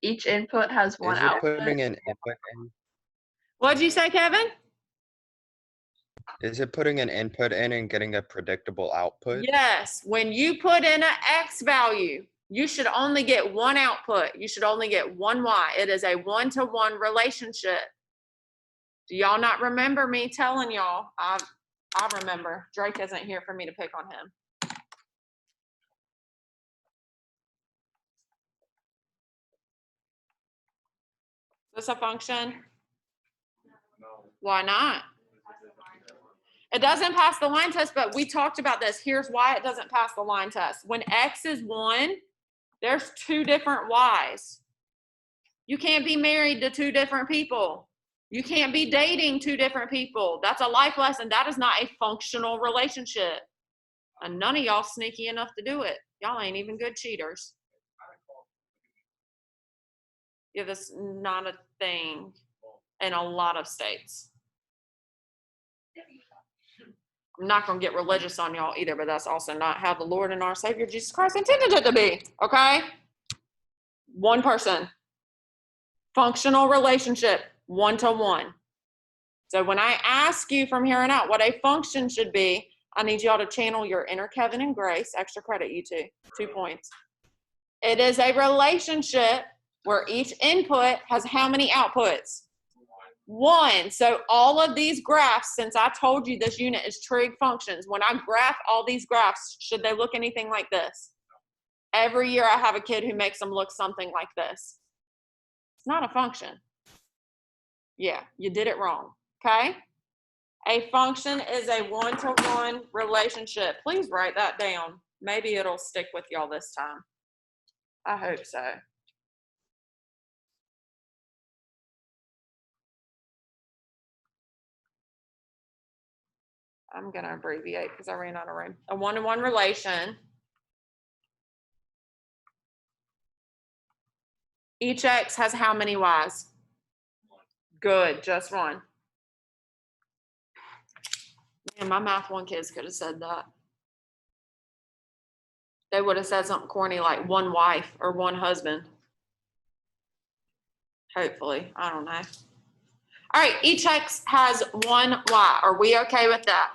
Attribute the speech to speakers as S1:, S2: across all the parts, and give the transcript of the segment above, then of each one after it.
S1: Each input has one
S2: Is it
S1: output.
S2: putting an input in?
S3: What'd you say, Kevin?
S2: Is it putting an input in and getting a predictable output?
S3: Yes. When you put in an X value, you should only get one output. You should only get one Y. It is a one-to-one relationship. Do y'all not remember me telling y'all? I remember. Drake isn't here for me to pick on him. Is this a function?
S4: No.
S3: Why not? It doesn't pass the line test, but we talked about this. Here's why it doesn't pass the line test. When X is 1, there's 2 different Y's. You can't be married to 2 different people. You can't be dating 2 different people. That's a life lesson. That is not a functional relationship. And none of y'all sneaky enough to do it. Y'all ain't even good cheaters. Yeah, that's not a thing in a lot of states. I'm not going to get religious on y'all either, but that's also not how the Lord and our Savior Jesus Christ intended it to be, okay? One person. Functional relationship, one-to-one. So when I ask you from here on out what a function should be, I need y'all to channel your inner Kevin and Grace. Extra credit, you two. 2 points. It is a relationship where each input has how many outputs? 1. So all of these graphs, since I told you this unit is trig functions, when I graph all these graphs, should they look anything like this? Every year I have a kid who makes them look something like this. It's not a function. Yeah, you did it wrong, okay? A function is a one-to-one relationship. Please write that down. Maybe it'll stick with y'all this time. I hope so. I'm going to abbreviate because I ran out of room. A one-to-one relation. Each X has how many Y's? Good, just 1. Man, my math 1 kids could have said that. They would have said something corny like 1 wife or 1 husband. Hopefully, I don't know. All right, each X has 1 Y. Are we okay with that?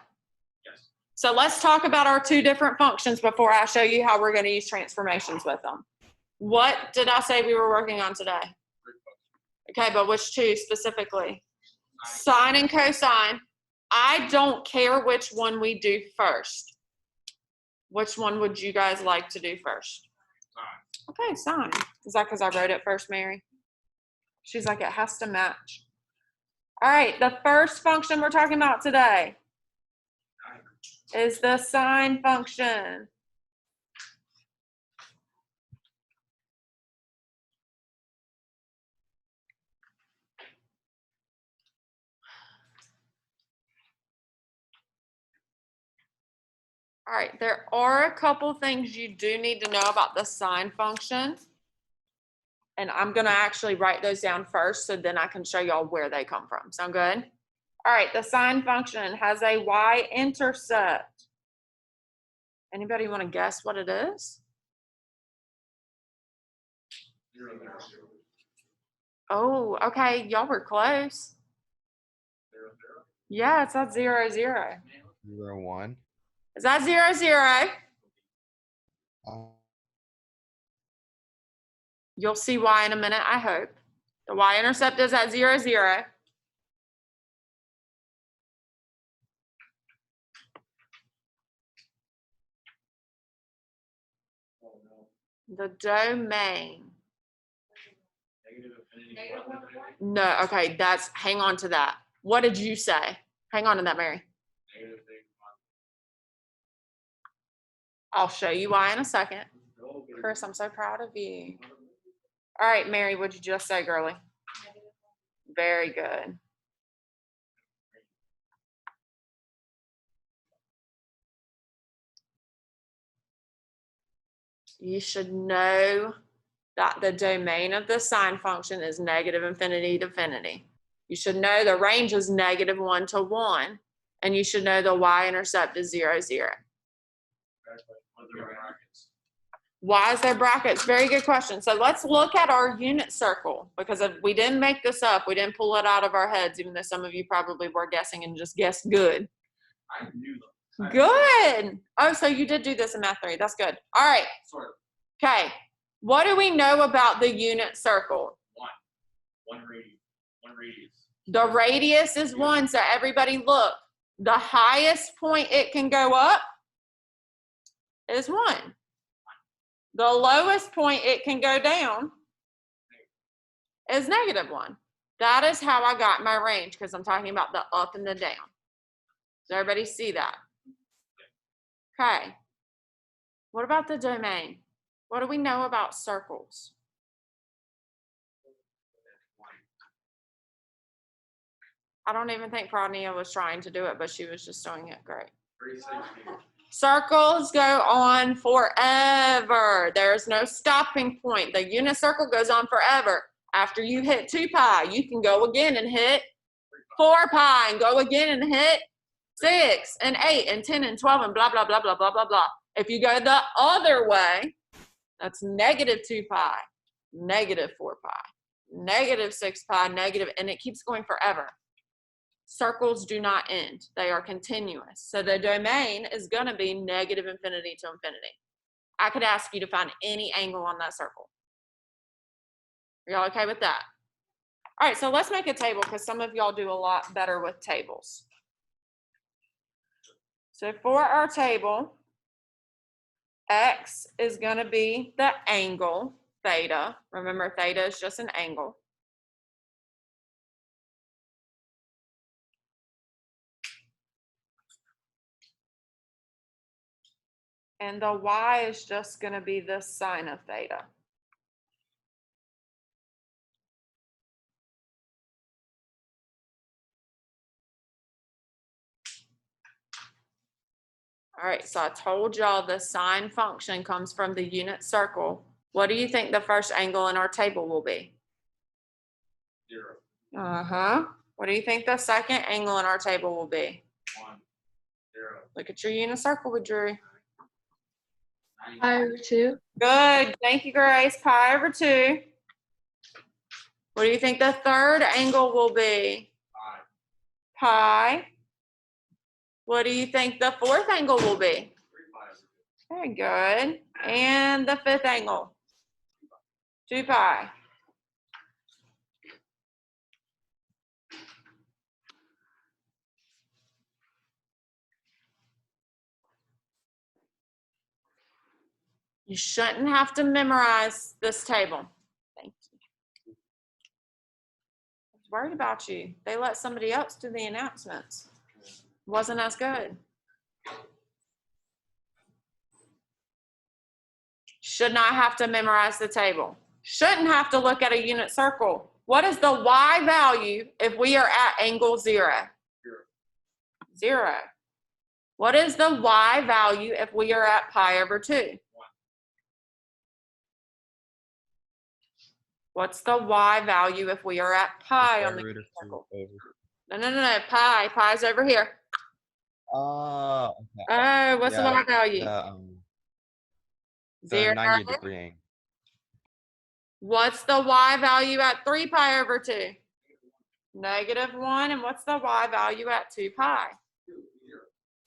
S4: Yes.
S3: So let's talk about our 2 different functions before I show you how we're going to use transformations with them. What did I say we were working on today? Okay, but which 2 specifically? Sine and cosine. I don't care which one we do first. Which one would you guys like to do first?
S4: Sine.
S3: Okay, sine. Is that because I wrote it first, Mary? She's like, it has to match. All right, the first function we're talking about today is the sine function. All right, there are a couple things you do need to know about the sine function. And I'm going to actually write those down first so then I can show y'all where they come from. Sound good? All right, the sine function has a y-intercept. Anybody want to guess what it is?
S4: 0, 0, 0.
S3: Oh, okay, y'all were close.
S4: 0, 0.
S3: Yeah, it's at 0, 0.
S2: 0, 1.
S3: Is that 0, 0? You'll see why in a minute, I hope. The y-intercept is at 0, 0.
S4: Oh, no.
S3: The domain.
S4: Negative infinity.
S3: No, okay, hang on to that. What did you say? Hang on to that, Mary.
S4: Negative thing.
S3: I'll show you why in a second. Chris, I'm so proud of you. All right, Mary, what'd you just say, girlie? Very good. You should know that the domain of the sine function is negative infinity to infinity. You should know the range is negative 1 to 1, and you should know the y-intercept is 0, 0. Why is there brackets? Very good question. So let's look at our unit circle, because if we didn't make this up, we didn't pull it out of our heads, even though some of you probably were guessing and just guessed good.
S4: I knew them.
S3: Good. Oh, so you did do this in math 3. That's good. All right.
S4: Sort of.
S3: Okay. What do we know about the unit circle?
S4: One radius. One radius.
S3: The radius is 1. So everybody look. The highest point it can go up is 1. The lowest point it can go down is -1. That is how I got my range, because I'm talking about the up and the down. Does everybody see that? Okay. What about the domain? What do we know about circles? I don't even think Pradnia was trying to do it, but she was just doing it great.
S4: 36 meters.
S3: Circles go on forever. There's no stopping point. The unit circle goes on forever. After you hit 2 pi, you can go again and hit 4 pi and go again and hit 6 and 8 and 10 and 12 and blah, blah, blah, blah, blah, blah, blah. If you go the other way, that's -2 pi, -4 pi, -6 pi, and it keeps going forever. Circles do not end. They are continuous. So the domain is going to be -infinity to infinity. I could ask you to find any angle on that circle. Are y'all okay with that? All right, so let's make a table, because some of y'all do a lot better with tables. So for our table, X is going to be the angle, theta. Remember, theta is just an angle. And the Y is just going to be the sine of theta. All right, so I told y'all the sine function comes from the unit circle. What do you think the first angle in our table will be?
S4: 0.
S3: Uh-huh. What do you think the second angle in our table will be?
S4: 1. 0.
S3: Look at your unit circle we drew.
S4: 90.
S1: pi/2.
S3: Good. Thank you, Grace. Pi/2. What do you think the third angle will be?
S4: 5.
S3: Pi. What do you think the fourth angle will be?
S4: 3 pi.
S3: Very good. And the fifth angle? 2 pi. You shouldn't have to memorize this table. Thank you. I was worried about you. They let somebody else do the announcements. Wasn't as good. Should not have to memorize the table. Shouldn't have to look at a unit circle. What is the Y value if we are at angle 0? 0. What is the Y value if we are at pi/2? What's the Y value if we are at pi on the
S2: Square root
S3: unit
S2: of 2
S3: circle?
S2: over.
S3: No, pi. Pi's over here.
S2: Oh, okay.
S3: Oh, what's the
S2: Yeah,
S3: Y value?
S2: The
S3: 0.
S2: 90-degree angle.
S3: What's the Y value at 3 pi/2? -1. And what's the Y value at 2 pi?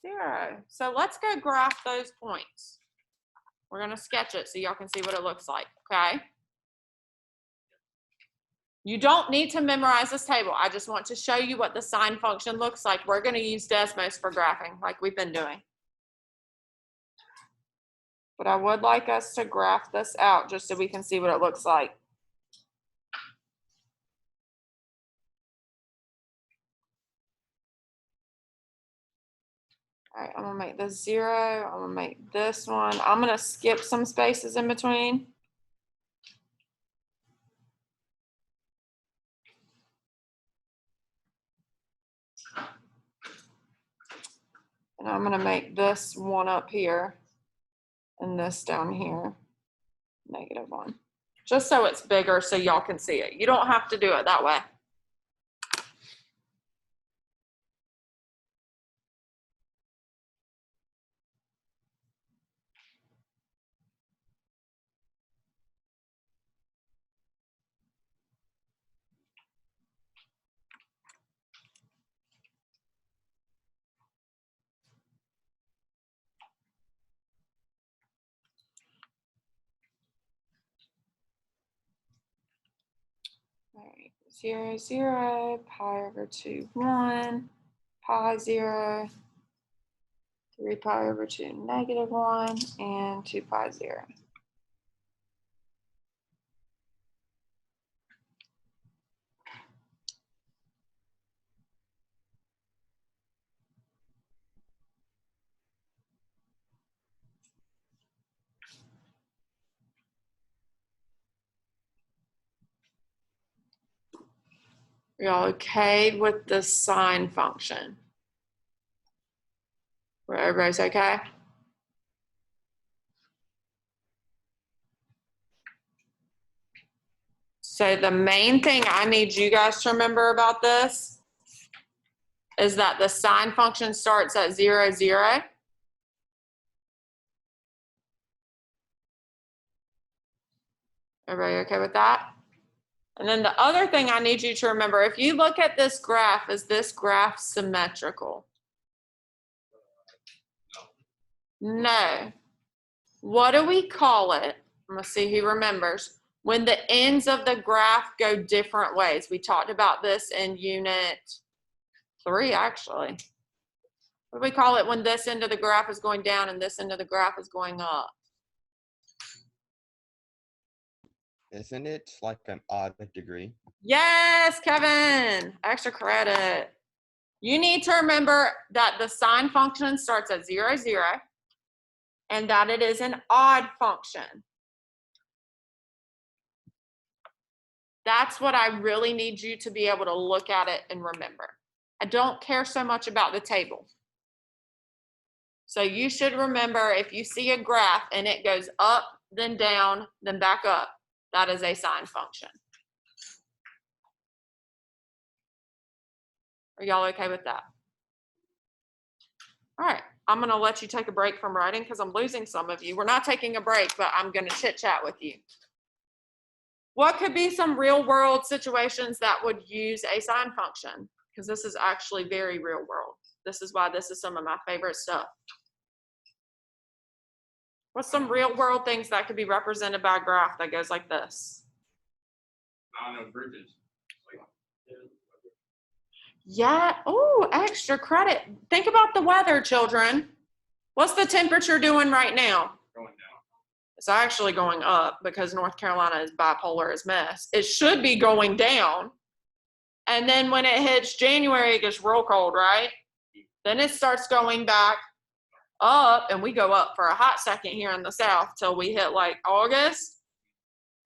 S3: 0. So let's go graph those points. We're going to sketch it so y'all can see what it looks like, okay? You don't need to memorize this table. I just want to show you what the sine function looks like. We're going to use Desmos for graphing like we've been doing. But I would like us to graph this out just so we can see what it looks like. All right, I'm gonna make this 0. I'm gonna make this one. I'm gonna skip some spaces in between. And I'm gonna make this one up here and this down here, -1. Just so it's bigger so y'all can see it. You don't have to do it that way. 0, 0, pi over 2, 1, pi 0, 3 pi over 2, negative 1, and 2 pi 0. Y'all okay with the sine function? Where everybody's okay? So the main thing I need you guys to remember about this is that the sine function starts at 0, 0. Everybody okay with that? And then the other thing I need you to remember, if you look at this graph, is this graph symmetrical? No. What do we call it? I'm gonna see who remembers. When the ends of the graph go different ways. We talked about this in unit 3, actually. What do we call it when this end of the graph is going down and this end of the graph is going up?
S2: Isn't it like an odd degree?
S3: Yes, Kevin, extra credit. You need to remember that the sine function starts at 0, 0, and that it is an odd function. That's what I really need you to be able to look at it and remember. I don't care so much about the table. So you should remember, if you see a graph and it goes up, then down, then back up, that is a sine function. Are y'all okay with that? All right, I'm gonna let you take a break from writing because I'm losing some of you. We're not taking a break, but I'm gonna chit chat with you. What could be some real world situations that would use a sine function? Because this is actually very real world. This is why this is some of my favorite stuff. What's some real world things that could be represented by a graph that goes like this?
S4: I don't know, bridges.
S3: Yeah, oh, extra credit. Think about the weather, children. What's the temperature doing right now?
S4: Going down.
S3: It's actually going up because North Carolina is bipolar as mess. It should be going down. And then when it hits January, it gets real cold, right? Then it starts going back up, and we go up for a hot second here in the South till we hit like August.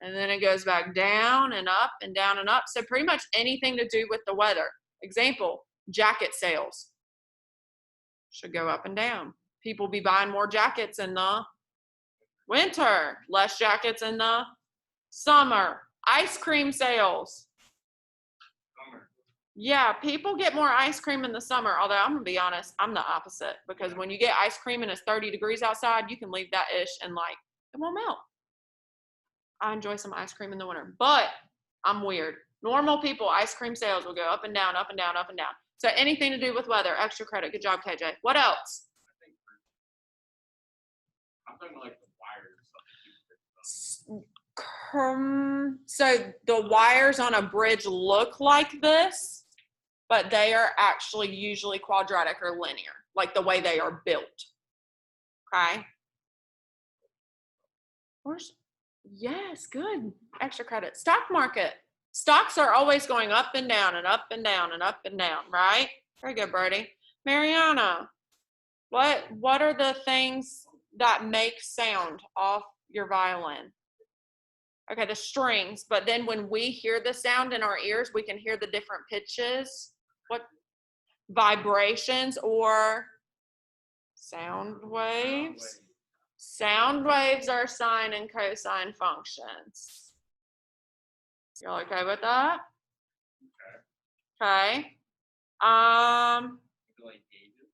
S3: And then it goes back down and up and down and up. So pretty much anything to do with the weather. Example, jacket sales should go up and down. People be buying more jackets in the winter, less jackets in the summer. Ice cream sales.
S4: Summer.
S3: Yeah, people get more ice cream in the summer, although I'm gonna be honest, I'm the opposite, because when you get ice cream and it's 30 degrees outside, you can leave that ish and like, it won't melt. I enjoy some ice cream in the winter, but I'm weird. Normal people, ice cream sales will go up and down, up and down, up and down. So anything to do with weather, extra credit. Good job, KJ. What else?
S4: I'm talking like the wires and stuff.
S3: So the wires on a bridge look like this, but they are actually usually quadratic or linear, like the way they are built. Okay. Yes, good. Extra credit. Stock market. Stocks are always going up and down and up and down and up and down, right? Very good, Brody. Mariana, what are the things that make sound off your violin? Okay, the strings, but then when we hear the sound in our ears, we can hear the different pitches. What? Vibrations or sound waves? Sound waves are sine and cosine functions. Y'all okay with that? Okay.
S4: Like gauges.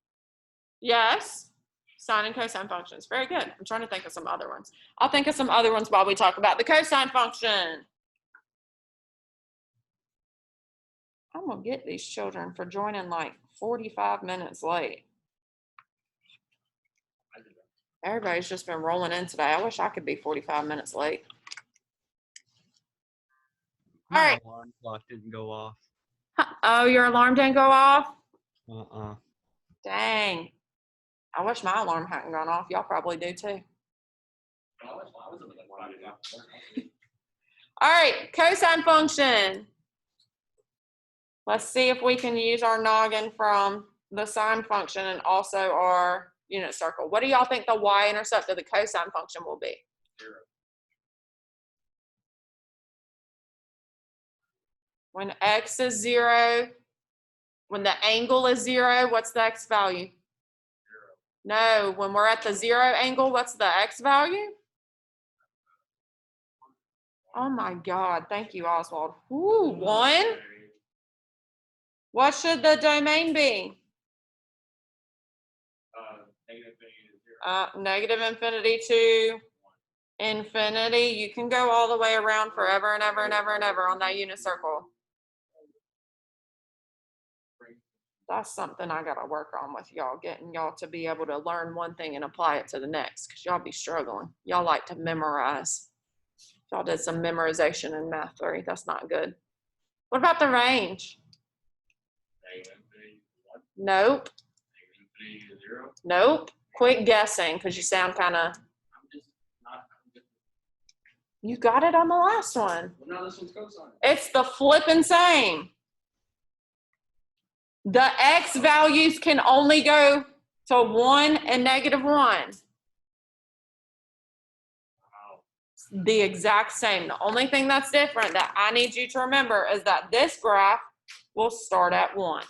S3: Yes. Sine and cosine functions. Very good. I'm trying to think of some other ones. I'll think of some other ones while we talk about the cosine function. I'm gonna get these children for joining like 45 minutes late. Everybody's just been rolling in today. I wish I could be 45 minutes late. All right.
S2: My alarm clock didn't go off.
S3: Oh, your alarm didn't go off? Dang. I wish my alarm hadn't gone off. Y'all probably do too. All right, cosine function. Let's see if we can use our noggin from the sine function and also our unit circle. What do y'all think the y-intercept of the cosine function will be?
S4: 0.
S3: When x is 0, when the angle is 0, what's the x value?
S4: 0.
S3: No, when we're at the 0 angle, what's the x value? Oh my God, thank you, Oswald. Ooh, 1. What should the domain be? Negative infinity to infinity. You can go all the way around forever and ever and ever and ever on that unit circle. That's something I gotta work on with y'all, getting y'all to be able to learn one thing and apply it to the next, because y'all be struggling. Y'all like to memorize. Y'all did some memorization in math 3. That's not good. What about the range? Nope. Nope. Quit guessing, because you sound kind of. You got it on the last one.
S4: Well, now this one's cosine.
S3: It's the flipping same. The x values can only go to 1 and -1.
S4: Wow.
S3: The exact same. The only thing that's different that I need you to remember is that this graph will start at 1.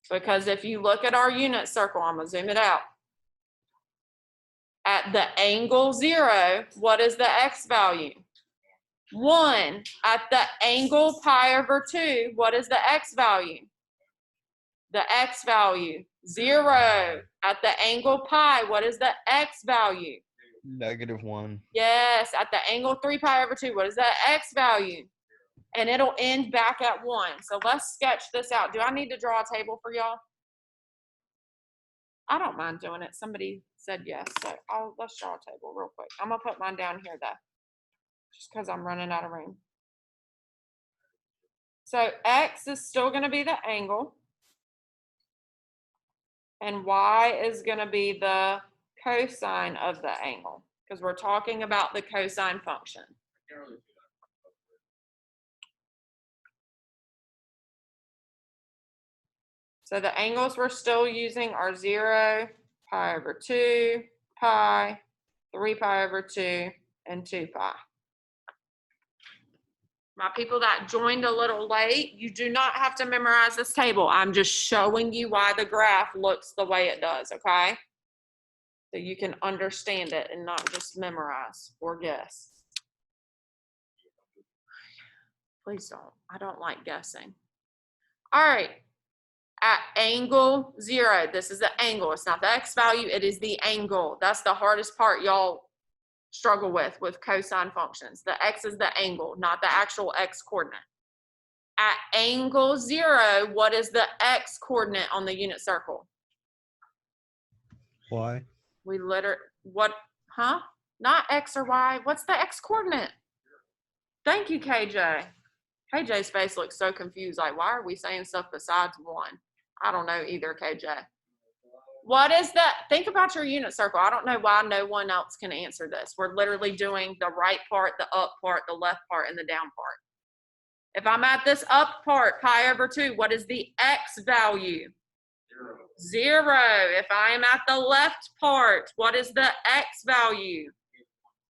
S3: Because if you look at our unit circle, I'm going to zoom it out. At the angle 0, what is the x value? 1. At the angle pi over 2, what is the x value? The x value, 0. At the angle pi, what is the x value?
S2: -1.
S3: Yes, at the angle 3 pi over 2, what is the x value? And it'll end back at 1. So let's sketch this out. Do I need to draw a table for y'all? I don't mind doing it. Somebody said yes, so let's draw a table real quick. I'm gonna put mine down here though, just because I'm running out of room. So x is still gonna be the angle, and y is gonna be the cosine of the angle, because we're talking about the cosine function.
S4: I can't really do that.
S3: So the angles we're still using are 0, pi over 2, pi, 3 pi over 2, and 2 pi. My people that joined a little late, you do not have to memorize this table. I'm just showing you why the graph looks the way it does, okay? So you can understand it and not just memorize or guess. Please don't. I don't like guessing. All right. At angle 0, this is the angle. It's not the x value, it is the angle. That's the hardest part y'all struggle with cosine functions. The x is the angle, not the actual x coordinate. At angle 0, what is the x coordinate on the unit circle?
S2: Why?
S3: Huh? Not x or y. What's the x coordinate? Thank you, KJ. KJ's face looks so confused, like, why are we saying stuff besides 1? I don't know either, KJ. What is that? Think about your unit circle. I don't know why no one else can answer this. We're literally doing the right part, the up part, the left part, and the down part. If I'm at this up part, pi over 2, what is the x value?
S4: 0.
S3: 0. If I am at the left part, what is the x value?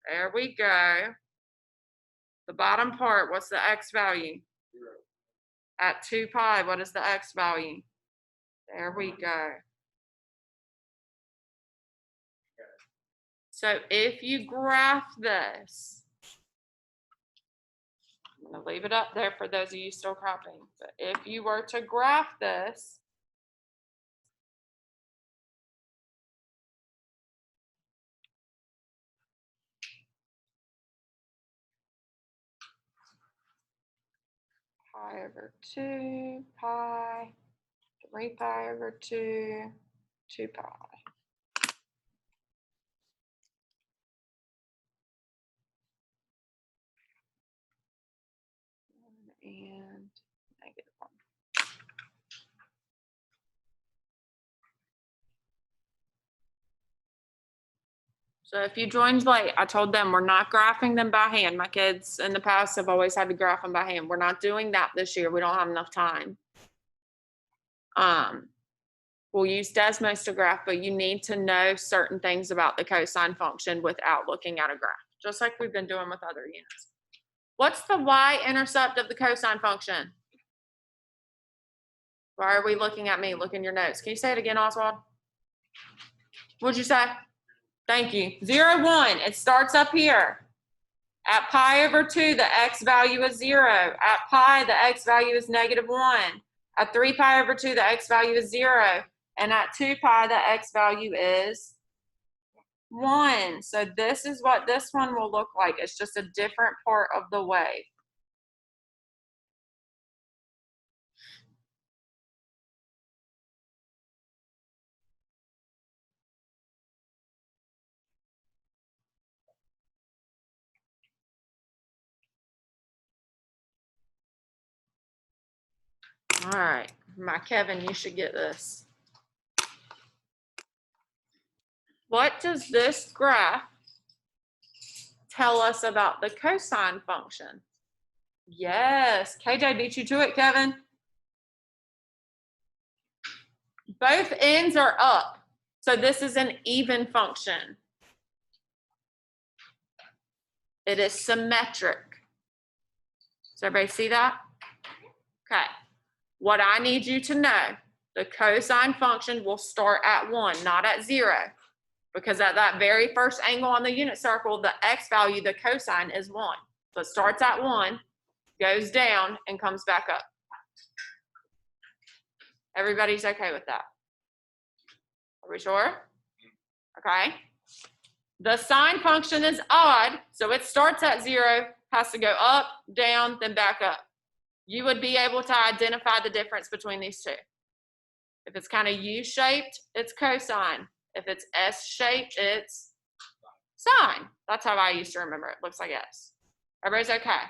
S3: There we go. The bottom part, what's the x value?
S4: 0.
S3: At 2 pi, what is the x value? There we go. So if you graph this, I'm going to leave it up there for those of you still copying. But if you were to graph this, pi over 2 pi, 3 pi over 2, 2 pi. and -1. So if you joined late, I told them we're not graphing them by hand. My kids in the past have always had to graph them by hand. We're not doing that this year. We don't have enough time. We'll use Desmos to graph, but you need to know certain things about the cosine function without looking at a graph, just like we've been doing with other units. What's the y-intercept of the cosine function? Why are we looking at me? Look in your notes. Can you say it again, Oswald? What'd you say? Thank you. 0, 1. It starts up here. At pi over 2, the x value is 0. At pi, the x value is -1. At 3 pi over 2, the x value is 0. And at 2 pi, the x value is 1. So this is what this one will look like. It's just a different part of the wave. All right, my Kevin, you should get this. What does this graph tell us about the cosine function? Yes, KJ beat you to it, Kevin. Both ends are up, so this is an even function. It is symmetric. Does everybody see that? Okay. What I need you to know, the cosine function will start at 1, not at 0. Because at that very first angle on the unit circle, the x value, the cosine, is 1. So it starts at 1, goes down, and comes back up. Everybody's okay with that? Are we sure? Okay. The sine function is odd, so it starts at 0, has to go up, down, then back up. You would be able to identify the difference between these two. If it's kind of U-shaped, it's cosine. If it's S-shaped, it's sine. That's how I used to remember it. Looks like S. Everybody's okay.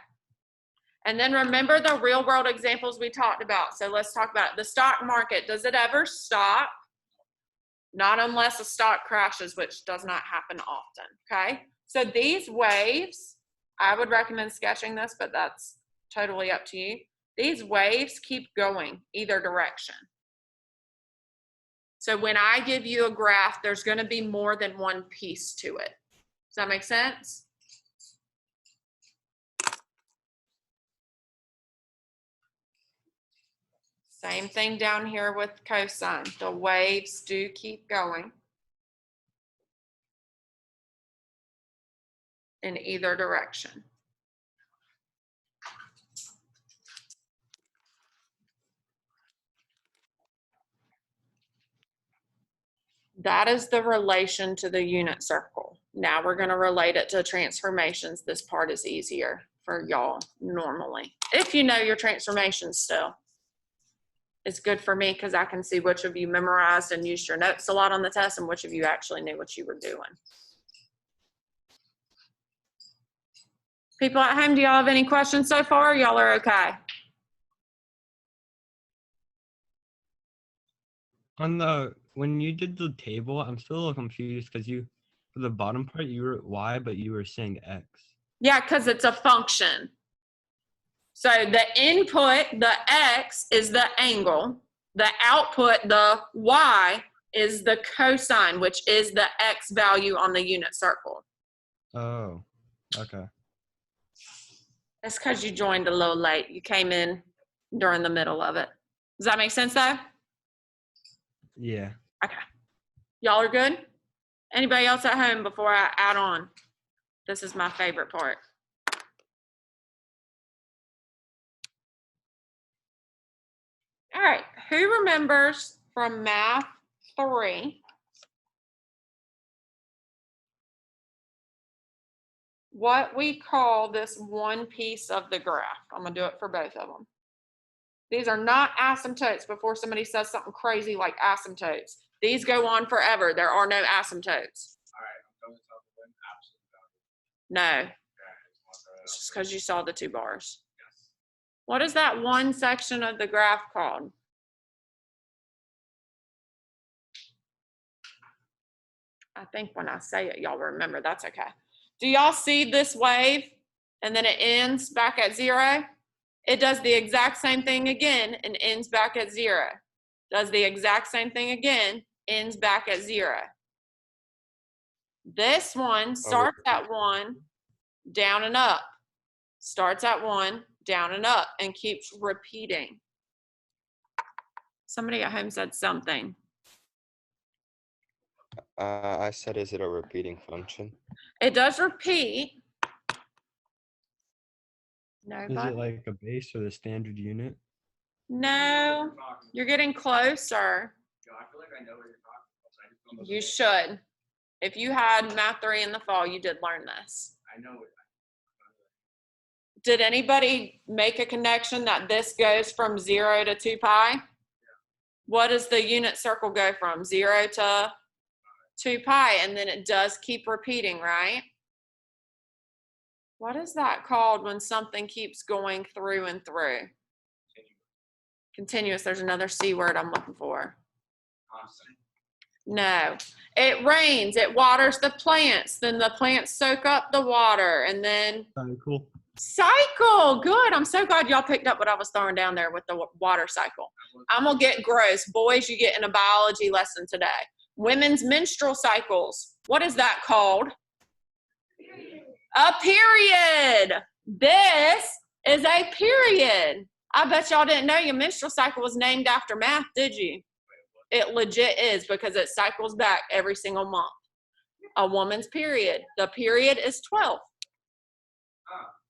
S3: And then remember the real world examples we talked about. So let's talk about it. The stock market. Does it ever stop? Not unless a stock crashes, which does not happen often, okay? So these waves, I would recommend sketching this, but that's totally up to you. These waves keep going either direction. So when I give you a graph, there's going to be more than one piece to it. Does that make sense? Same thing down here with cosine. The waves do keep going in either direction. That is the relation to the unit circle. Now we're going to relate it to transformations. This part is easier for y'all normally. If you know your transformations still. It's good for me because I can see which of you memorized and used your notes a lot on the test and which of you actually knew what you were doing. People at home, do y'all have any questions so far? Y'all are okay?
S5: When you did the table, I'm still a little confused because for the bottom part, you were at y, but you were saying x.
S3: Yeah, because it's a function. So the input, the x, is the angle. The output, the y, is the cosine, which is the x value on the unit circle.
S5: Oh, okay.
S3: That's because you joined a little late. You came in during the middle of it. Does that make sense though?
S5: Yeah.
S3: Okay. Y'all are good? Anybody else at home before I add on? This is my favorite part. All right, who remembers from Math 3 what we call this one piece of the graph? I'm gonna do it for both of them. These are not asymptotes before somebody says something crazy like asymptotes. These go on forever. There are no asymptotes.
S4: All right, I'm going to tell them absolute value.
S3: No,
S4: Okay,
S3: it's just because you saw the 2 bars.
S4: yes.
S3: What is that one section of the graph called? I think when I say it, y'all remember. That's okay. Do y'all see this wave? And then it ends back at 0? It does the exact same thing again and ends back at 0. Does the exact same thing again, ends back at 0. This one starts at 1, down and up. Starts at 1, down and up, and keeps repeating. Somebody at home said something.
S2: I said, is it a repeating function?
S3: It does repeat.
S5: Is
S3: Nobody?
S5: it like a base or the standard unit?
S3: No, you're getting closer.
S4: I feel like I know what you're talking about. So I just don't know.
S3: You should. If you had Math 3 in the fall, you did learn this.
S4: I know it.
S3: Did anybody make a connection that this goes from 0 to 2 pi? What does the unit circle go from? 0 to 2 pi, and then it does keep repeating, right? What is that called when something keeps going through and through? Continuous. There's another C word I'm looking for.
S4: Constant.
S3: No. It rains. It waters the plants. Then the plants soak up the water, and then
S5: Cycle.
S3: cycle. Good. I'm so glad y'all picked up what I was throwing down there with the water cycle. I'm going to get gross. Boys, you get in a biology lesson today. Women's menstrual cycles. What is that called? A period. This is a period. I bet y'all didn't know your menstrual cycle was named after math, did you? It legit is, because it cycles back every single month. A woman's period. The period is 12.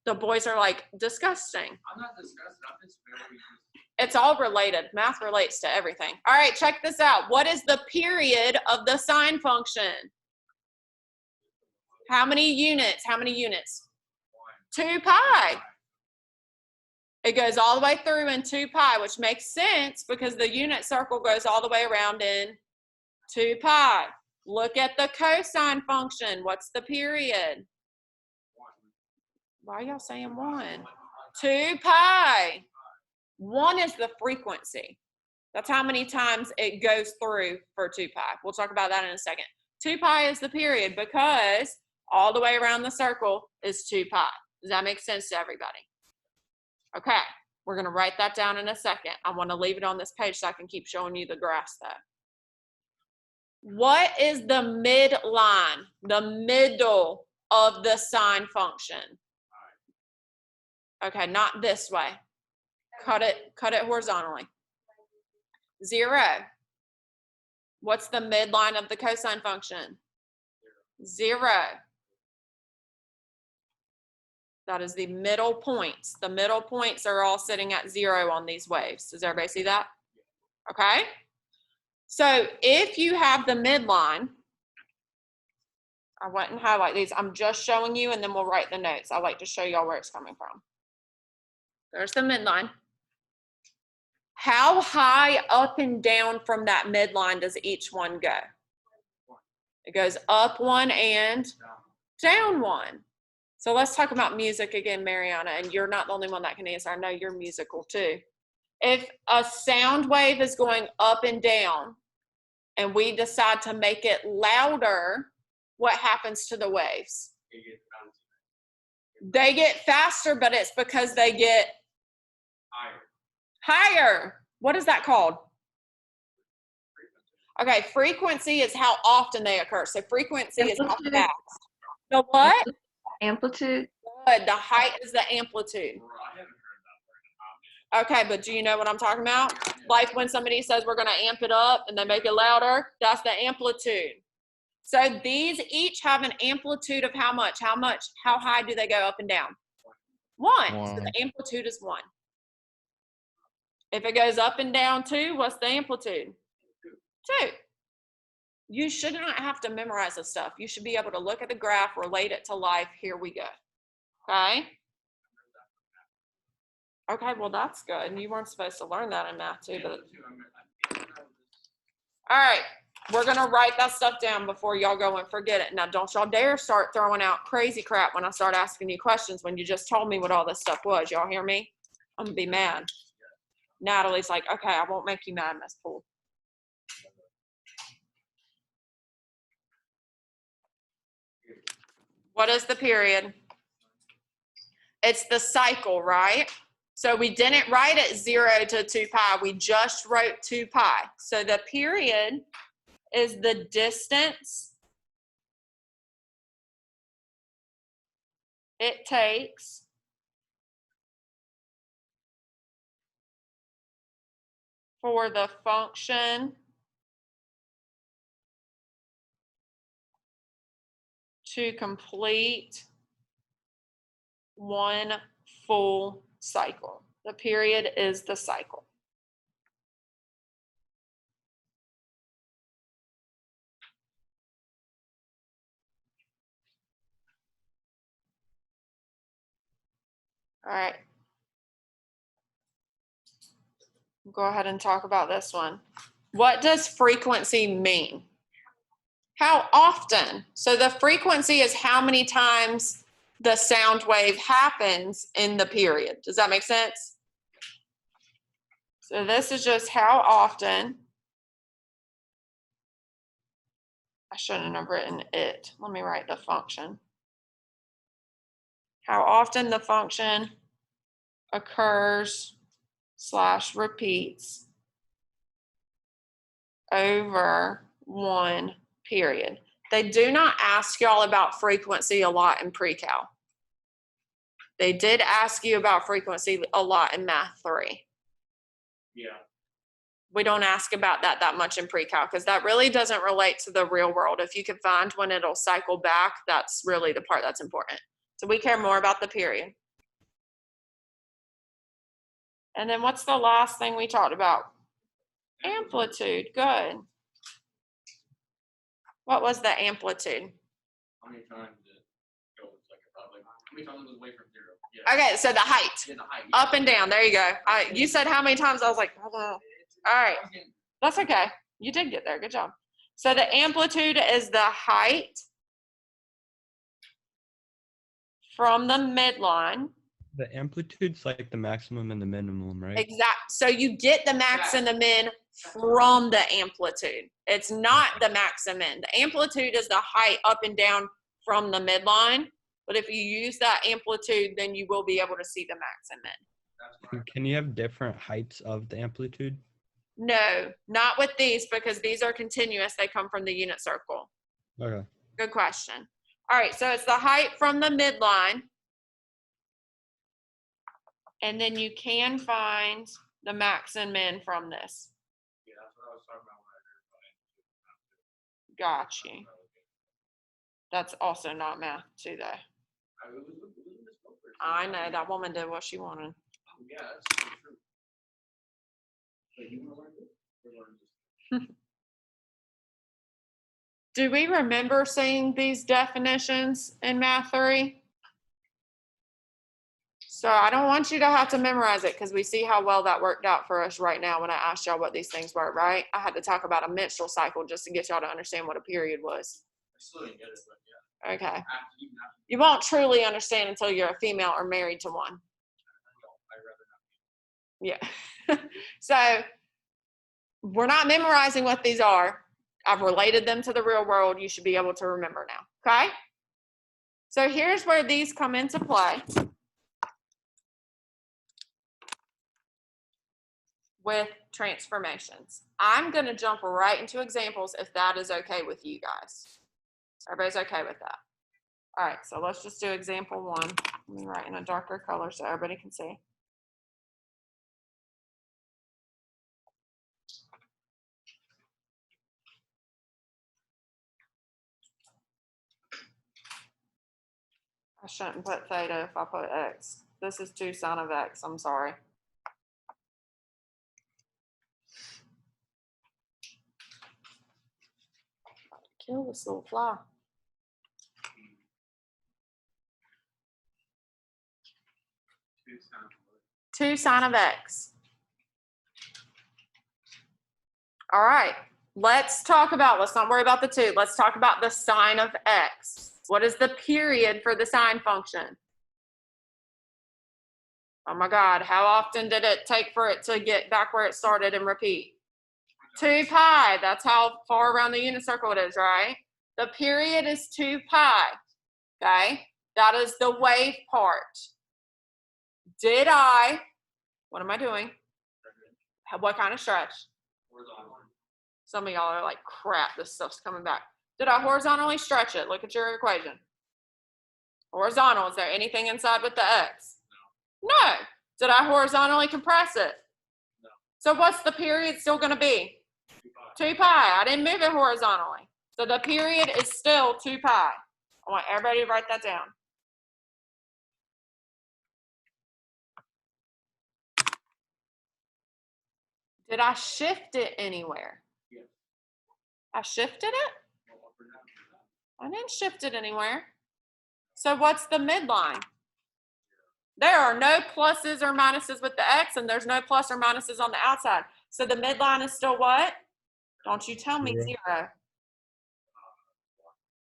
S3: The boys are like, disgusting.
S4: I'm not disgusted. I'm just very.
S3: It's all related. Math relates to everything. All right, check this out. What is the period of the sine function? How many units? How many units? 2 pi. It goes all the way through in 2 pi, which makes sense because the unit circle goes all the way around in 2 pi. Look at the cosine function. What's the period? Why are y'all saying 1? 2 pi. 1 is the frequency. That's how many times it goes through for 2 pi. We'll talk about that in a second. 2 pi is the period because all the way around the circle is 2 pi. Does that make sense to everybody? Okay, we're going to write that down in a second. I want to leave it on this page so I can keep showing you the graphs though. What is the midline, the middle of the sine function? Okay, not this way. Cut it horizontally. 0. What's the midline of the cosine function? 0. That is the middle points. The middle points are all sitting at 0 on these waves. Does everybody see that? Okay. So if you have the midline, I went and highlight these. I'm just showing you, and then we'll write the notes. I like to show y'all where it's coming from. There's the midline. How high up and down from that midline does each one go? It goes up 1 and down 1. So let's talk about music again, Mariana, and you're not the only one that can answer. I know you're musical too. If a sound wave is going up and down and we decide to make it louder, what happens to the waves? They get faster, but it's because they get higher. What is that called? Okay, frequency is how often they occur. So frequency is how fast. The what?
S1: Amplitude.
S3: Good. The height is the amplitude. Okay, but do you know what I'm talking about? Like when somebody says we're going to amp it up and they make it louder, that's the amplitude. So these each have an amplitude of how much? How high do they go up and down? 1. So the amplitude is 1. If it goes up and down 2, what's the amplitude? 2. You should not have to memorize this stuff. You should be able to look at the graph, relate it to life. Here we go. Okay? Okay, well, that's good. And you weren't supposed to learn that in math too. But all right, we're going to write that stuff down before y'all go and forget it. Now, don't y'all dare start throwing out crazy crap when I start asking you questions when you just told me what all this stuff was. Y'all hear me? I'm gonna be mad. Natalie's like, okay, I won't make you mad, Miss Poole. What is the period? It's the cycle, right? So we didn't write it 0 to 2 pi. We just wrote 2 pi. So the period is the distance it takes for the function to complete one full cycle. The period is the cycle. All right. Go ahead and talk about this one. What does frequency mean? How often? So the frequency is how many times the sound wave happens in the period. Does that make sense? So this is just how often. I shouldn't have written it. Let me write the function. How often the function occurs / repeats over one period. They do not ask y'all about frequency a lot in pre-cal. They did ask you about frequency a lot in math 3.
S4: Yeah.
S3: We don't ask about that much in pre-cal because that really doesn't relate to the real world. If you can find when it'll cycle back, that's really the part that's important. So we care more about the period. And then what's the last thing we talked about? Amplitude. Good. What was the amplitude?
S4: How many times did it go like how many times it was away from 0? Yeah.
S3: Okay, so the height.
S4: Yeah, the height.
S3: Up and down. There you go. You said how many times? I was like, oh. All right. That's okay. You did get there. Good job. So the amplitude is the height from the midline.
S5: The amplitude's like the maximum and the minimum, right?
S3: Exact. So you get the max and the min from the amplitude. It's not the max and min. The amplitude is the height up and down from the midline. But if you use that amplitude, then you will be able to see the max and min.
S5: Can you have different heights of the amplitude?
S3: No, not with these because these are continuous. They come from the unit circle.
S5: Okay.
S3: Good question. All right, so it's the height from the midline. And then you can find the max and min from this.
S4: Yeah, that's what I was talking about when I heard.
S3: Got you. That's also not math too, though. I know, that woman did what she wanted.
S4: Oh, yeah, that's so true. Wait, you want to learn this? Or learn this?
S3: Do we remember seeing these definitions in math 3? So I don't want you to have to memorize it because we see how well that worked out for us right now when I asked y'all what these things were, right? I had to talk about a menstrual cycle just to get y'all to understand what a period was.
S4: I still didn't get it, but yeah.
S3: Okay.
S4: Even after
S3: You won't truly understand until you're a female or married to one.
S4: I'd rather not.
S3: Yeah. So we're not memorizing what these are. I've related them to the real world. You should be able to remember now. Okay? So here's where these come into play with transformations. I'm going to jump right into examples if that is okay with you guys. Everybody's okay with that? All right, so let's just do example 1. Let me write in a darker color so everybody can see. I shouldn't put theta if I put x. This is 2 sine of x. I'm sorry. Kill this little fly. 2 sine of x. All right. Let's not worry about the 2. Let's talk about the sine of x. What is the period for the sine function? Oh my God, how often did it take for it to get back where it started and repeat? 2 pi, that's how far around the unit circle it is, right? The period is 2 pi, okay? That is the wave part. What am I doing? What kind of stretch? Some of y'all are like, crap, this stuff's coming back. Did I horizontally stretch it? Look at your equation. Horizontal, is there anything inside with the x? No. Did I horizontally compress it?
S4: No.
S3: So what's the period still gonna be? 2 pi. I didn't move it horizontally. So the period is still 2 pi. I want everybody to write that down. Did I shift it anywhere?
S4: Yes.
S3: I shifted it?
S4: Go up or down.
S3: I didn't shift it anywhere. So what's the midline? There are no pluses or minuses with the x, and there's no plus or minuses on the outside. So the midline is still what? Don't you tell me 0.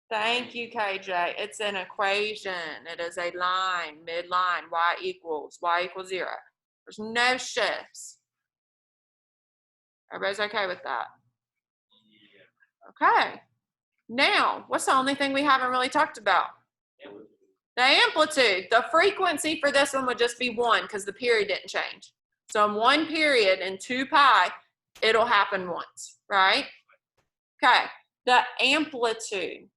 S3: Thank you, KJ. It's an equation. It is a line, midline, y equals 0. There's no shifts. Everybody's okay with that? Okay. Now, what's the only thing we haven't really talked about? The amplitude. The frequency for this one would just be 1 because the period didn't change. So in 1 period in 2 pi, it'll happen once, right? Okay. The amplitude.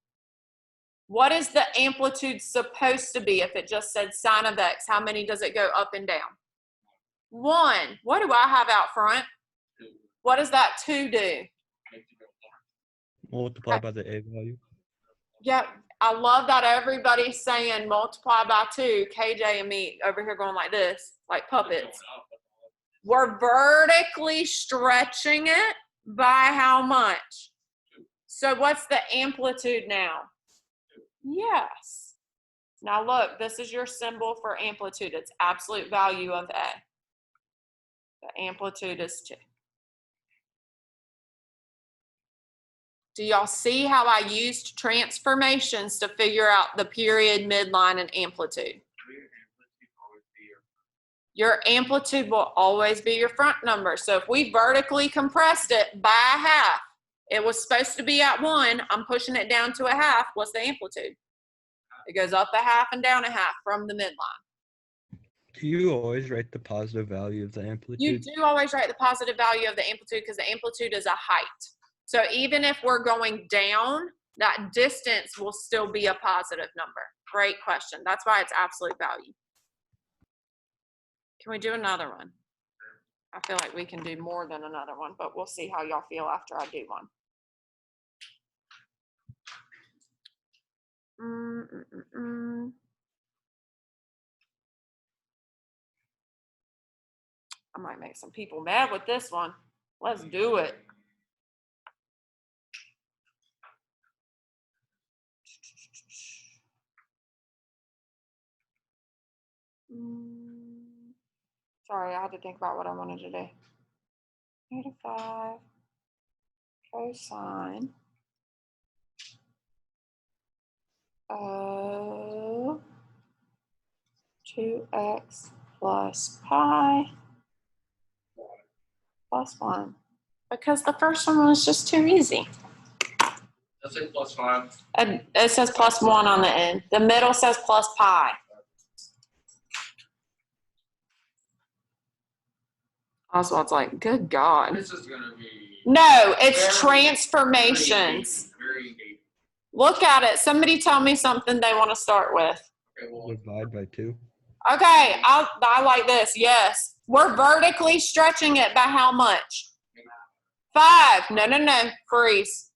S3: What is the amplitude supposed to be if it just said sine of x? How many does it go up and down? 1. What do I have out front?
S4: 2.
S3: What does that 2 do?
S4: Makes you go more.
S5: Multiply by the a value.
S3: Yep. I love that everybody's saying multiply by 2. KJ and me over here going like this, like puppets. We're vertically stretching it by how much? So what's the amplitude now? Yes. Now look, this is your symbol for amplitude. It's absolute value of A. The amplitude is 2. Do y'all see how I used transformations to figure out the period, midline, and amplitude? Your amplitude will always be your front number. So if we vertically compressed it by a half, it was supposed to be at 1. I'm pushing it down to a half. What's the amplitude? It goes up a half and down a half from the midline.
S5: Do you always write the positive value of the
S3: You
S5: amplitude?
S3: do always write the positive value of the amplitude because the amplitude is a height. So even if we're going down, that distance will still be a positive number. Great question. That's why it's absolute value. Can we do another one? I feel like we can do more than another one, but we'll see how y'all feel after I do one. I might make some people mad with this one. Let's do it. Sorry, I had to think about what I wanted to do. 85 cosine of 2x plus pi plus 1. Because the first one was just too easy.
S4: Let's say +5.
S3: And it says plus 1 on the end. The middle says plus pi. Oswald's like, good God.
S4: This is gonna be
S3: No, it's transformations.
S4: very deep.
S3: Look at it. Somebody tell me something they want to start with.
S4: Okay, well,
S5: Divide by 2.
S3: Okay, I like this. Yes. We're vertically stretching it by how much? 5. No. Freeze.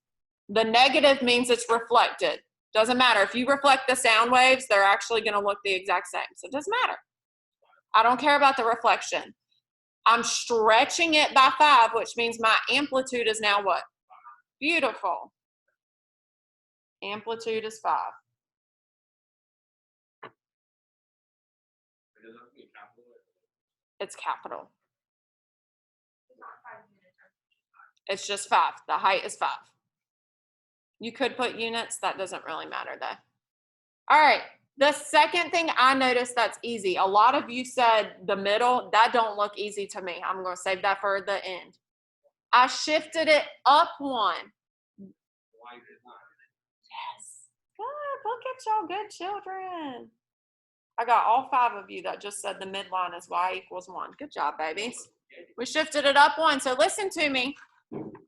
S3: The negative means it's reflected. Doesn't matter. If you reflect the sound waves, they're actually going to look the exact same. So it doesn't matter. I don't care about the reflection. I'm stretching it by 5, which means my amplitude is now what? Beautiful. Amplitude is 5.
S4: it doesn't have to be capital.
S3: It's capital. It's just 5. The height is 5. You could put units. That doesn't really matter though. All right. The second thing I noticed that's easy. A lot of you said the middle. That don't look easy to me. I'm going to save that for the end. I shifted it up one. Yes. Good. Look at y'all, good children. I got all 5 of you that just said the midline is y equals 1. Good job, babies. We shifted it up one. So listen to me.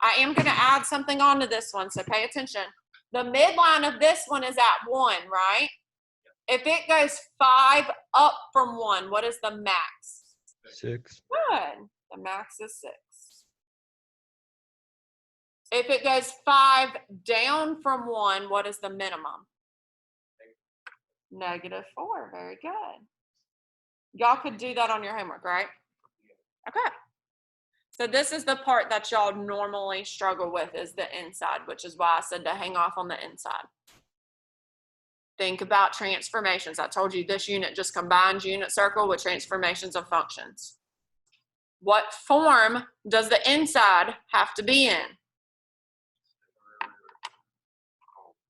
S3: I am going to add something onto this one, so pay attention. The midline of this one is at 1, right? If it goes 5 up from 1, what is the max?
S5: 6.
S3: Good. The max is 6. If it goes 5 down from 1, what is the minimum? -4. Very good. Y'all could do that on your homework, right? Okay. So this is the part that y'all normally struggle with, is the inside, which is why I said to hang off on the inside. Think about transformations. I told you this unit just combines unit circle with transformations of functions. What form does the inside have to be in?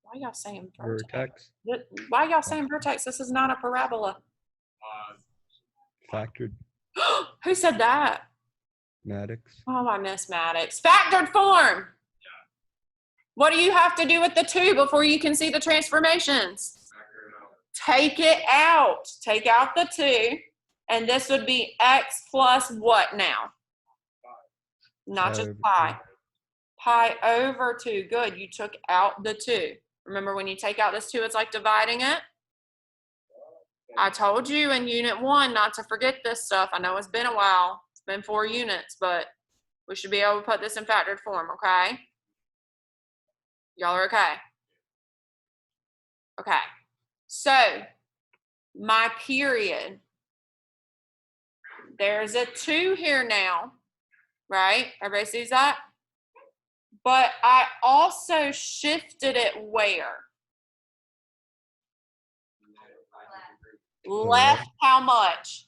S3: Why y'all saying vertex? Why y'all saying vertex? This is not a parabola.
S5: Factored.
S3: Who said that?
S5: Maddox.
S3: Oh, I miss Maddox. Factored form. What do you have to do with the 2 before you can see the transformations? Take it out. Take out the 2. And this would be x plus what now? Not just pi. Pi over 2. Good. You took out the 2. Remember, when you take out this 2, it's like dividing it. I told you in unit 1 not to forget this stuff. I know it's been a while. It's been 4 units, but we should be able to put this in factored form, okay? Y'all are okay? Okay. So, my period. There's a 2 here now, right? Everybody sees that? But I also shifted it where? Left how much?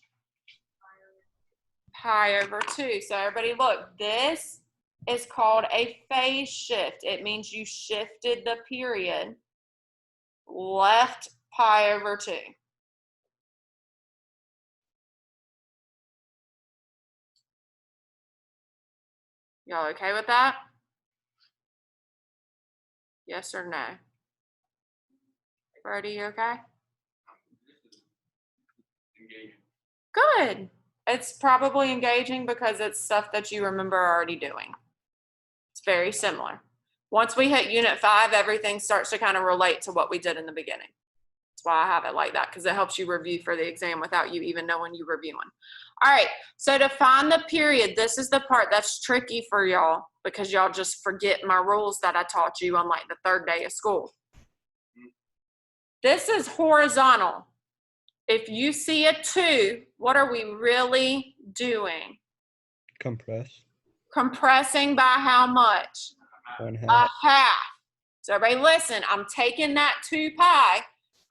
S3: Pi over 2. So everybody look, this is called a phase shift. It means you shifted the period left pi over 2. Y'all okay with that? Yes or no? Brody, you okay? Good. It's probably engaging because it's stuff that you remember already doing. It's very similar. Once we hit unit 5, everything starts to kind of relate to what we did in the beginning. That's why I have it like that, because it helps you review for the exam without you even knowing you're reviewing. All right, so to find the period, this is the part that's tricky for y'all, because y'all just forget my rules that I taught you on like the 3rd day of school. This is horizontal. If you see a 2, what are we really doing?
S5: Compress.
S3: Compressing by how much?
S5: 1/2.
S3: A half. So everybody listen, I'm taking that 2 pi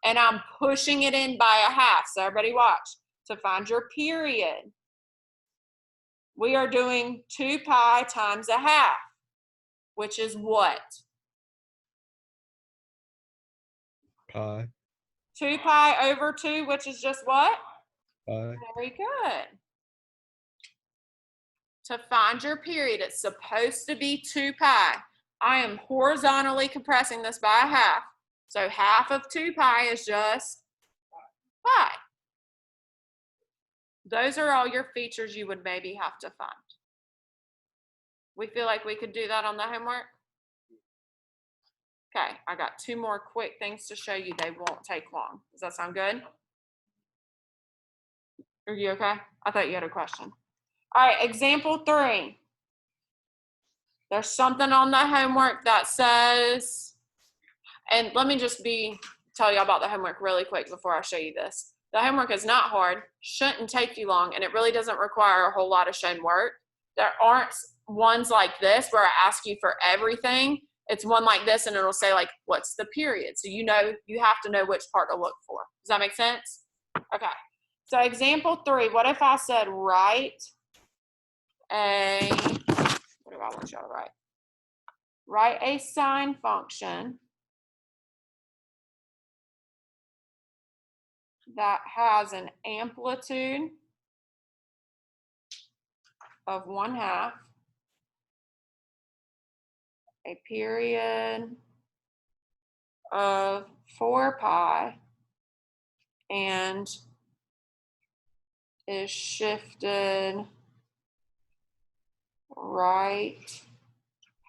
S3: and I'm pushing it in by a half. So everybody watch. To find your period, we are doing 2 pi times a half, which is what?
S5: Pi.
S3: 2 pi over 2, which is just what?
S5: Pi.
S3: Very good. To find your period, it's supposed to be 2 pi. I am horizontally compressing this by a half. So half of 2 pi is just pi. Those are all your features you would maybe have to find. We feel like we could do that on the homework? Okay, I got 2 more quick things to show you. They won't take long. Does that sound good? Are you okay? I thought you had a question. All right, example 3. There's something on the homework that says, and let me just tell you about the homework really quick before I show you this. The homework is not hard, shouldn't take you long, and it really doesn't require a whole lot of shown work. There aren't ones like this where I ask you for everything. It's one like this, and it'll say like, what's the period? So you know, you have to know which part to look for. Does that make sense? Okay. So example 3, what if I said write what do I want y'all to write? Write a sine function that has an amplitude of 1/2, a period of 4 pi, and is shifted right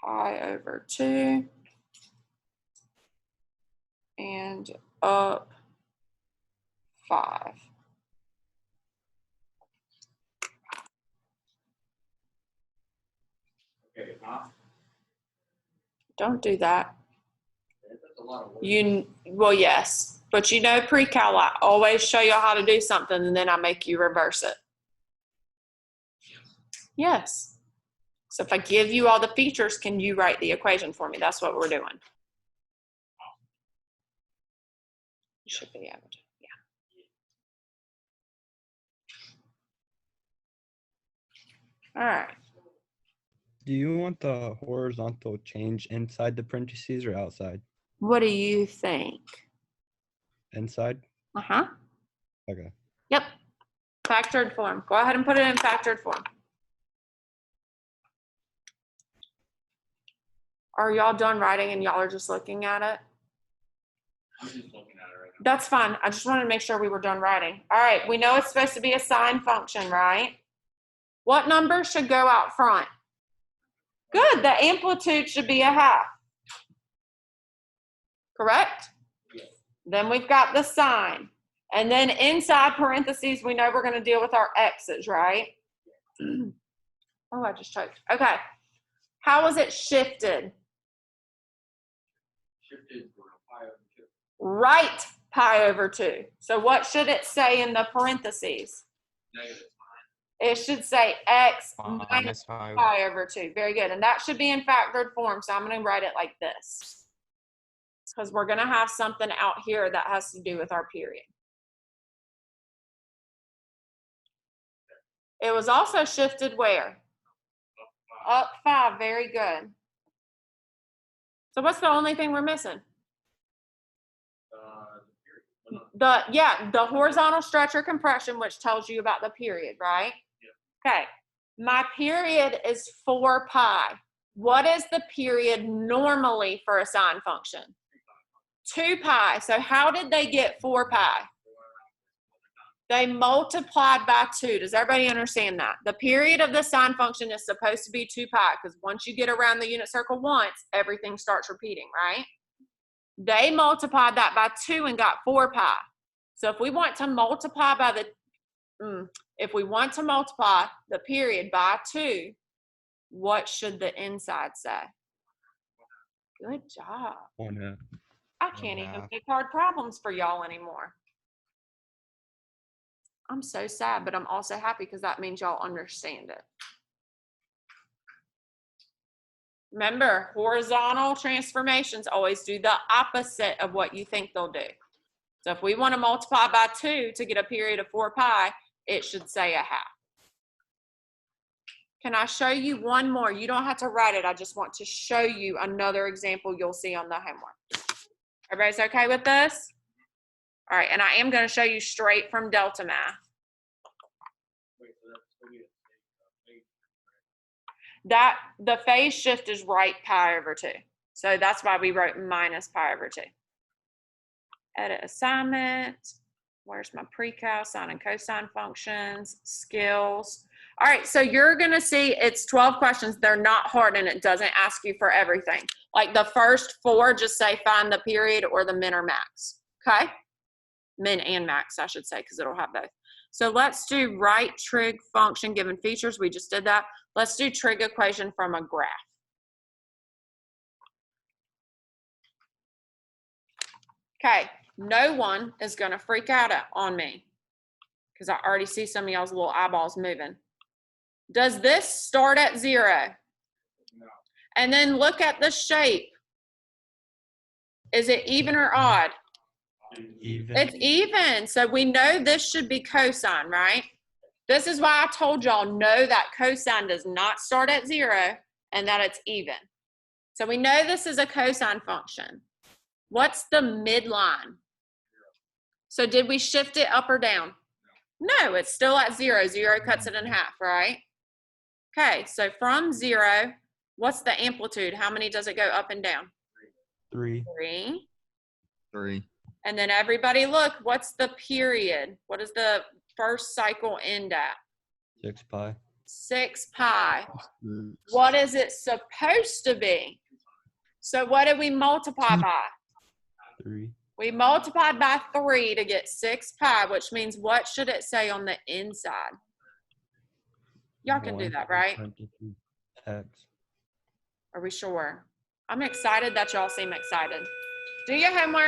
S3: pi over 2 and up 5.
S4: Okay, not,
S3: Don't do that.
S4: that's a lot of work.
S3: Well, yes, but you know, pre-cal, I always show you how to do something and then I make you reverse it. Yes. So if I give you all the features, can you write the equation for me? That's what we're doing. You should be able to, yeah. All right.
S5: Do you want the horizontal change inside the parentheses or outside?
S3: What do you think?
S5: Inside?
S3: Uh-huh.
S5: Okay.
S3: Yep. Factored form. Go ahead and put it in factored form. Are y'all done writing and y'all are just looking at it?
S4: I'm just looking at it right now.
S3: That's fine. I just wanted to make sure we were done writing. All right. We know it's supposed to be a sine function, right? What number should go out front? Good. The amplitude should be 1/2. Correct?
S4: Yes.
S3: Then we've got the sine. And then inside parentheses, we know we're going to deal with our x's, right? Oh, I just choked. Okay. How was it shifted?
S4: Shifted for a pi over 2.
S3: Right pi over 2. So what should it say in the parentheses?
S4: Negative.
S3: It should say x
S6: Minus
S3: minus
S6: 5.
S3: pi over 2. Very good. And that should be in factored form. So I'm going to write it like this. Because we're going to have something out here that has to do with our period. It was also shifted where? Up 5. Very good. So what's the only thing we're missing?
S4: The period.
S3: The horizontal stretch or compression, which tells you about the period, right?
S4: Yeah.
S3: Okay. My period is 4 pi. What is the period normally for a sine function? 2 pi. So how did they get 4 pi? They multiplied by 2. Does everybody understand that? The period of the sine function is supposed to be 2 pi because once you get around the unit circle once, everything starts repeating, right? They multiplied that by 2 and got 4 pi. So if we want to multiply by the period by 2, what should the inside say? Good job.
S5: 1/2.
S3: I can't even
S6: 1/2.
S3: make hard problems for y'all anymore. I'm so sad, but I'm also happy because that means y'all understand it. Remember, horizontal transformations always do the opposite of what you think they'll do. So if we want to multiply by 2 to get a period of 4 pi, it should say 1/2. Can I show you one more? You don't have to write it. I just want to show you another example you'll see on the homework. Everybody's okay with this? All right, and I am going to show you straight from Delta Math.
S4: Wait, so that's going to be a phase.
S3: That the phase shift is right pi over 2. So that's why we wrote minus pi over 2. Edit assignment. Where's my pre-cal, sine and cosine functions, skills. All right, so you're going to see it's 12 questions. They're not hard and it doesn't ask you for everything. Like the first 4 just say find the period or the min or max, okay? Min and max, I should say, because it'll have both. So let's do right trig function given features. We just did that. Let's do trig equation from a graph. Okay, no one is going to freak out on me because I already see some of y'all's little eyeballs moving. Does this start at 0?
S4: No.
S3: And then look at the shape. Is it even or odd?
S5: Even.
S3: It's even. So we know this should be cosine, right? This is why I told y'all know that cosine does not start at 0 and that it's even. So we know this is a cosine function. What's the midline? So did we shift it up or down? No, it's still at 0. 0 cuts it in half, right? Okay, so from 0, what's the amplitude? How many does it go up and down?
S5: 3.
S3: 3.
S2: 3.
S3: And then everybody look, what's the period? What does the first cycle end at?
S5: 6 pi.
S3: 6 pi. What is it supposed to be? So what did we multiply by?
S5: 3.
S3: We multiplied by 3 to get 6 pi, which means what should it say on the inside? Y'all can do that, right?
S5: X.
S3: Are we sure? I'm excited that y'all seem excited. Do your homework.